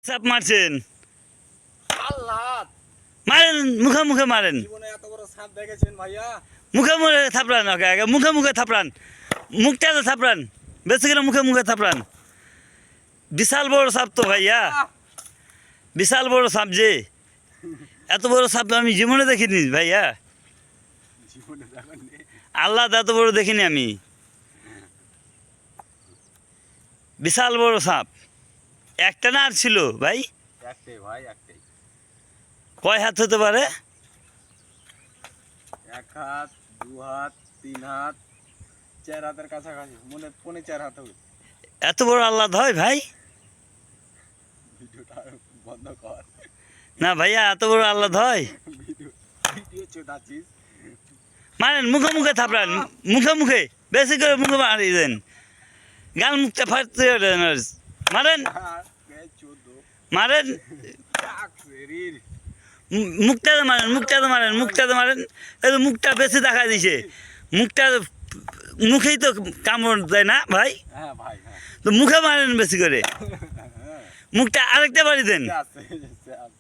চাপ মারছেন, আল্লাহ মারেন মুখে মুখে মারেন, জীবনে এত বড় সাপ দেখেছেন ভাইয়া? মুখে মুখে থাপড়ান, ওকে আগে মুখে মুখে থাপড়ান, মুখটা তো থাপড়ান, বেশি করে মুখে মুখে থাপড়ান। বিশাল বড় সাপ তো ভাইয়া, বিশাল বড় সাপ যে, এত বড় সাপ তো আমি জীবনে দেখিনি ভাইয়া, জীবনে দেখেননি? আল্লাহ এত বড় দেখিনি আমি। বিশাল বড় সাপ, একটা না আর ছিল ভাই? একটাই ভাই, একটাই। কয় হাত হতে পারে? এক হাত, দু হাত, তিন হাত, চার হাতের কাছাকাছি, মনে পৌনে 4 হাত হবে। এত বড় আল্লাহ হয় ভাই? ভিডিওটা বন্ধ কর। না ভাইয়া, এত বড় আল্লাহ হয়? ভিডিও ভিডিও চোদাচ্ছিস। মারেন মুখে মুখে থাপড়ান, মুখে মুখে বেশি করে মুখে মারি দেন, গাল মুখটা ফাটতে মারেন, মারেন, মুখটাতে মারেন, মুখটাতে মারেন, মুখটাতে মারেন। এই তো মুখটা বেশি দেখা দিছে, মুখটা মুখেই তো কামড় দেয় না ভাই? হ্যাঁ ভাই, হ্যাঁ। তো মুখে মারেন বেশি করে, মুখটা আরেকটা বাড়ি দেন। আছে, আছে।